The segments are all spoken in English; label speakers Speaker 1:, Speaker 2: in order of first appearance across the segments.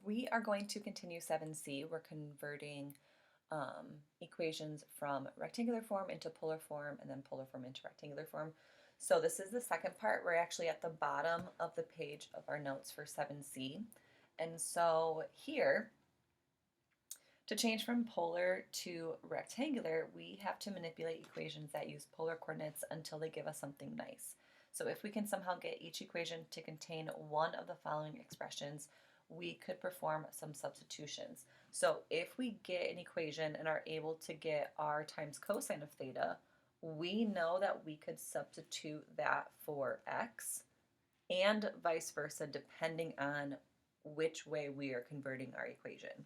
Speaker 1: We are going to continue 7C. We're converting equations from rectangular form into polar form and then polar form into rectangular form. So this is the second part. We're actually at the bottom of the page of our notes for 7C. And so here, to change from polar to rectangular, we have to manipulate equations that use polar coordinates until they give us something nice. So if we can somehow get each equation to contain one of the following expressions, we could perform some substitutions. So if we get an equation and are able to get r times cosine of theta, we know that we could substitute that for x and vice versa depending on which way we are converting our equation.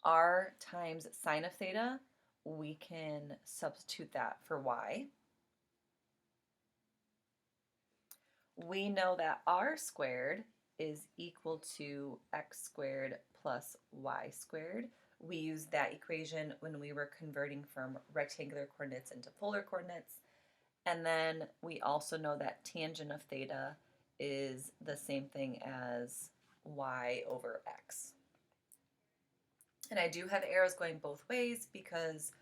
Speaker 1: R times sine of theta, we can substitute that for y. We know that r squared is equal to x squared plus y squared. We used that equation when we were converting from rectangular coordinates into polar coordinates. And then we also know that tangent of theta is the same thing as y over x. And I do have arrows going both ways because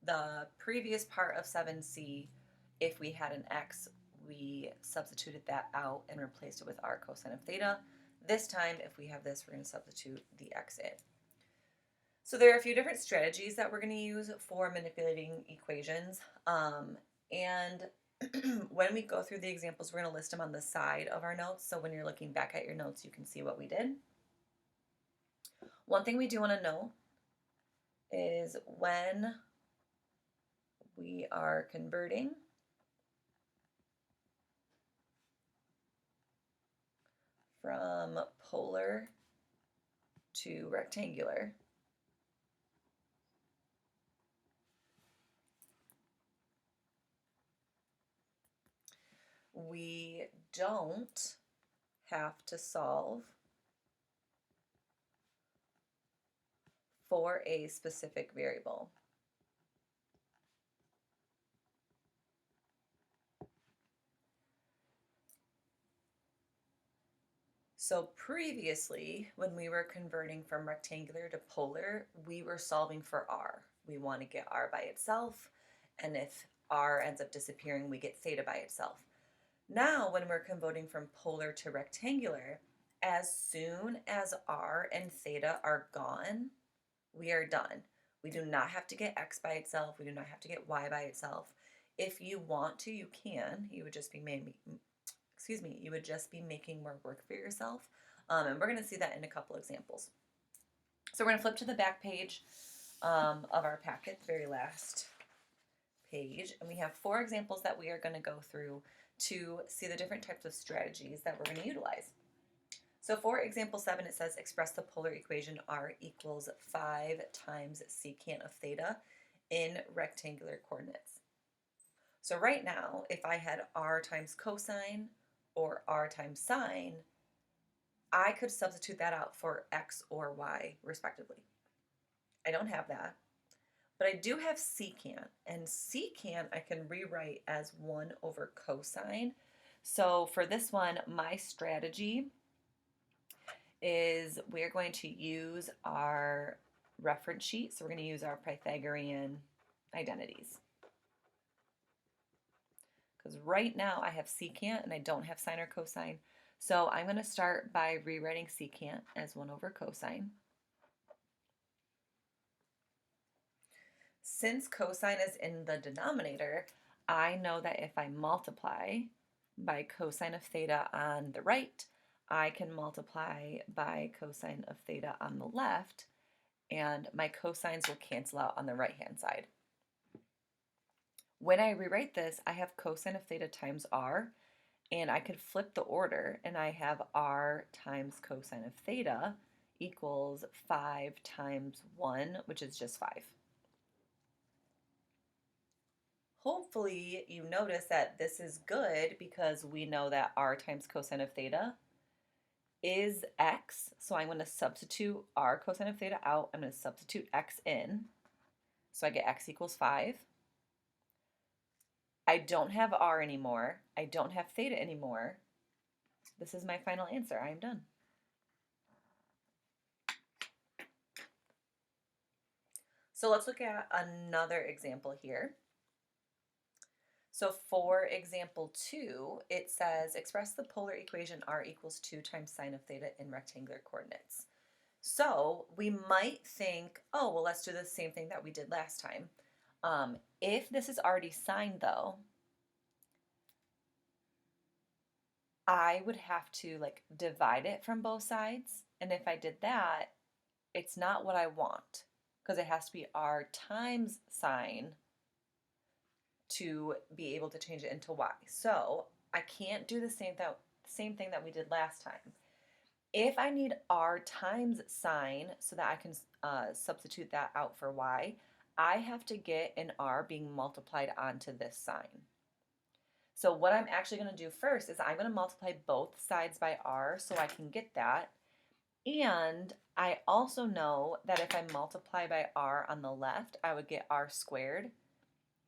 Speaker 1: the previous part of 7C, if we had an x, we substituted that out and replaced it with r cosine of theta. This time, if we have this, we're going to substitute the x in. So there are a few different strategies that we're going to use for manipulating equations. And when we go through the examples, we're going to list them on the side of our notes. So when you're looking back at your notes, you can see what we did. One thing we do want to know is when we are converting from polar to rectangular, we don't have to solve for a specific variable. So previously, when we were converting from rectangular to polar, we were solving for r. We want to get r by itself, and if r ends up disappearing, we get theta by itself. Now, when we're converting from polar to rectangular, as soon as r and theta are gone, we are done. We do not have to get x by itself. We do not have to get y by itself. If you want to, you can. You would just be making more work for yourself. And we're going to see that in a couple examples. So we're going to flip to the back page of our packet, the very last page, and we have 4 examples that we are going to go through to see the different types of strategies that we're going to utilize. So for example 7, it says express the polar equation r equals 5 times secant of theta in rectangular coordinates. So right now, if I had r times cosine or r times sine, I could substitute that out for x or y, respectively. I don't have that, but I do have secant, and secant I can rewrite as 1 over cosine. So for this one, my strategy is we're going to use our reference sheet. So we're going to use our Pythagorean identities. Because right now I have secant and I don't have sine or cosine. So I'm going to start by rewriting secant as 1 over cosine. Since cosine is in the denominator, I know that if I multiply by cosine of theta on the right, I can multiply by cosine of theta on the left, and my cosines will cancel out on the right-hand side. When I rewrite this, I have cosine of theta times r, and I could flip the order, and I have r times cosine of theta equals 5 times 1, which is just 5. Hopefully you notice that this is good because we know that r times cosine of theta is x, so I'm going to substitute r cosine of theta out. I'm going to substitute x in, so I get x equals 5. I don't have r anymore. I don't have theta anymore. This is my final answer. I am done. So let's look at another example here. So for example 2, it says express the polar equation r equals 2 times sine of theta in rectangular coordinates. So we might think, oh, well, let's do the same thing that we did last time. If this is already signed, though, I would have to like divide it from both sides. And if I did that, it's not what I want because it has to be r times sine to be able to change it into y. So I can't do the same thing that we did last time. If I need r times sine so that I can substitute that out for y, I have to get an r being multiplied onto this sign. So what I'm actually going to do first is I'm going to multiply both sides by r so I can get that. And I also know that if I multiply by r on the left, I would get r squared.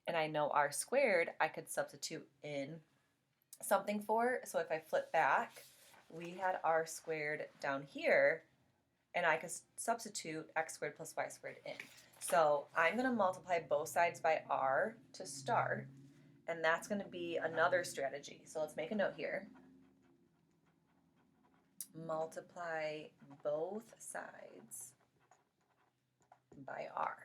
Speaker 1: And I know r squared I could substitute in something for. So if I flip back, we had r squared down here, and I could substitute x squared plus y squared in. So I'm going to multiply both sides by r to start, and that's going to be another strategy. So let's make a note here. Multiply both sides by r.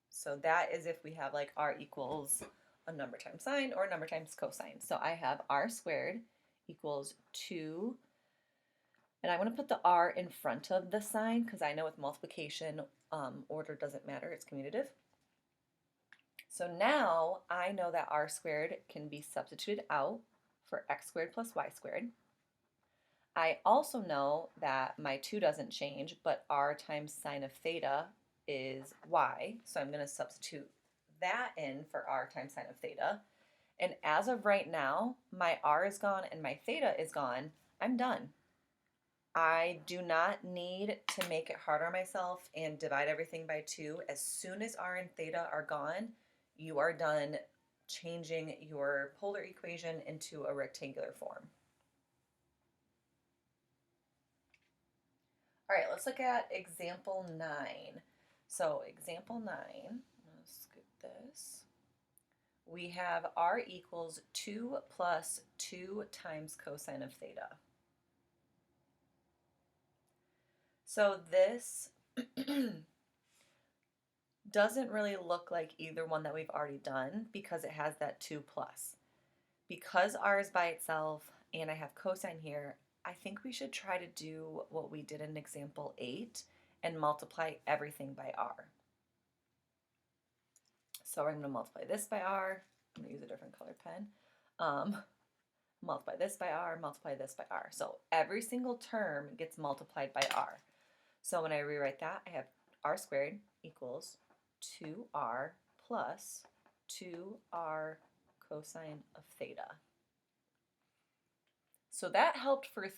Speaker 1: So that is if we have like r equals a number times sine or a number times cosine. So I have r squared equals 2, and I want to put the r in front of the sign because I know with multiplication, order doesn't matter, it's commutative. So now I know that r squared can be substituted out for x squared plus y squared. I also know that my 2 doesn't change, but r times sine of theta is y, so I'm going to substitute that in for r times sine of theta. And as of right now, my r is gone and my theta is gone. I'm done. I do not need to make it hard on myself and divide everything by 2. As soon as r and theta are gone, you are done changing your polar equation into a rectangular form. All right, let's look at example 9. So example 9, let's scoot this. We have r equals 2 plus 2 times cosine of theta. So this doesn't really look like either one that we've already done because it has that 2 plus. Because r is by itself and I have cosine here, I think we should try to do what we did in example 8 and multiply everything by r. So I'm going to multiply this by r. I'm going to use a different color pen. Multiply this by r, multiply this by r. So every single term gets multiplied by r. So when I rewrite that, I have r squared equals 2r plus 2r cosine of theta. So that helped for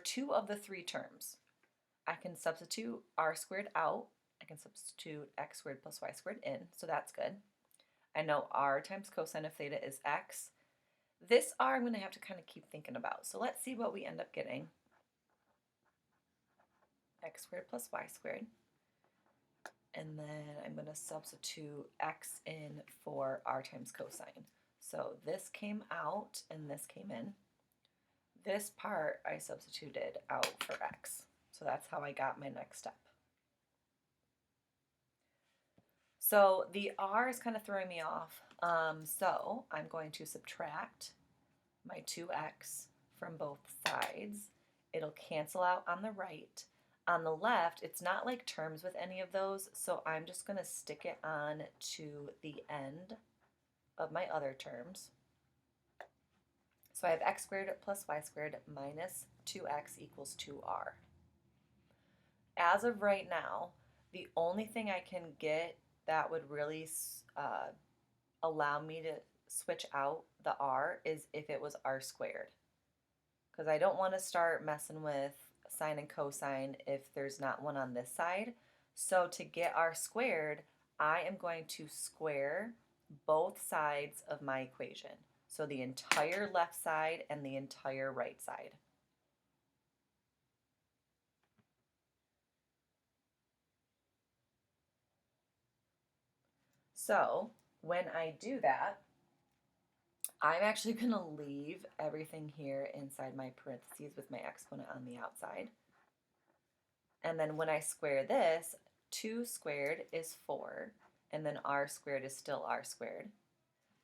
Speaker 1: 2 of the 3 terms. I can substitute r squared out. I can substitute x squared plus y squared in, so that's good. I know r times cosine of theta is x. This r I'm going to have to kind of keep thinking about. So let's see what we end up getting. X squared plus y squared. And then I'm going to substitute x in for r times cosine. So this came out and this came in. This part I substituted out for x. So that's how I got my next step. So the r is kind of throwing me off. So I'm going to subtract my 2x from both sides. It'll cancel out on the right. On the left, it's not like terms with any of those, so I'm just going to stick it on to the end of my other terms. So I have x squared plus y squared minus 2x equals 2r. As of right now, the only thing I can get that would really allow me to switch out the r is if it was r squared. Because I don't want to start messing with sine and cosine if there's not one on this side. So to get r squared, I am going to square both sides of my equation. So the entire left side and the entire right side. So when I do that, I'm actually going to leave everything here inside my parentheses with my exponent on the outside. And then when I square this, 2 squared is 4, and then r squared is still r squared.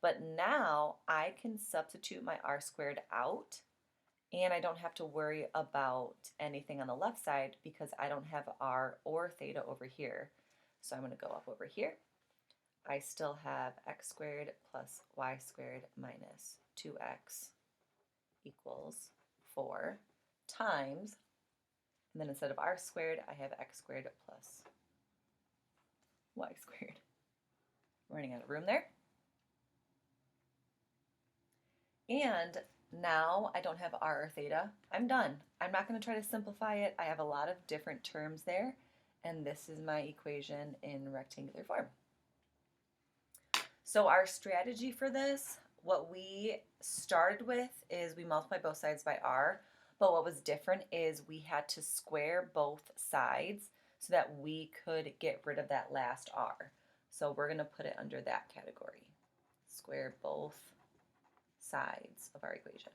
Speaker 1: But now I can substitute my r squared out, and I don't have to worry about anything on the left side because I don't have r or theta over here. So I'm going to go up over here. I still have x squared plus y squared minus 2x equals 4 times, and then instead of r squared, I have x squared plus y squared. Running out of room there. And now I don't have r or theta. I'm done. I'm not going to try to simplify it. I have a lot of different terms there, and this is my equation in rectangular form. So our strategy for this, what we started with is we multiply both sides by r, but what was different is we had to square both sides so that we could get rid of that last r. So we're going to put it under that category. Square both sides of our equation.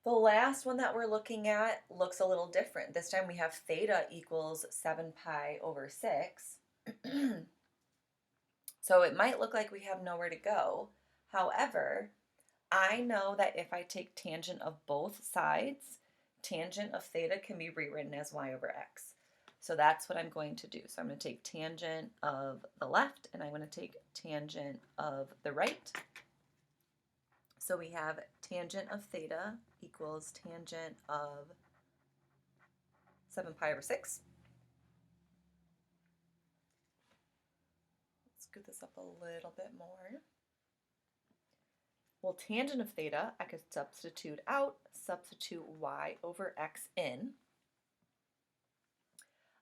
Speaker 1: The last one that we're looking at looks a little different. This time we have theta equals 7 pi over 6. So it might look like we have nowhere to go. However, I know that if I take tangent of both sides, tangent of theta can be rewritten as y over x. So that's what I'm going to do. So I'm going to take tangent of the left, and I'm going to take tangent of the right. So we have tangent of theta equals tangent of 7 pi over 6. Let's scoot this up a little bit more. Well, tangent of theta, I could substitute out, substitute y over x in.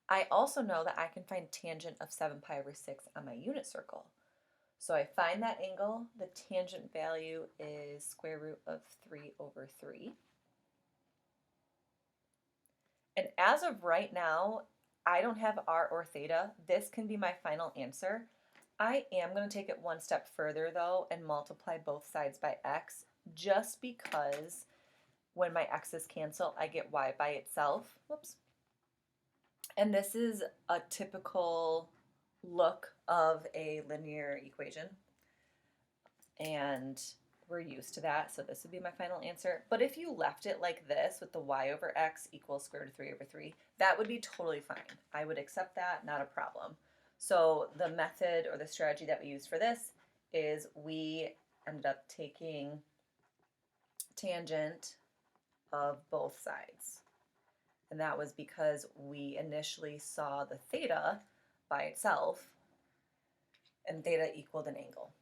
Speaker 1: I also know that I can find tangent of 7 pi over 6 on my unit circle. So I find that angle, the tangent value is square root of 3 over 3. And as of right now, I don't have r or theta. This can be my final answer. I am going to take it one step further though and multiply both sides by x, just because when my x's cancel, I get y by itself. Whoops. And this is a typical look of a linear equation, and we're used to that, so this would be my final answer. But if you left it like this with the y over x equals square root of 3 over 3, that would be totally fine. I would accept that, not a problem. So the method or the strategy that we used for this is we ended up taking tangent of both sides. And that was because we initially saw the theta by itself, and theta equaled an angle.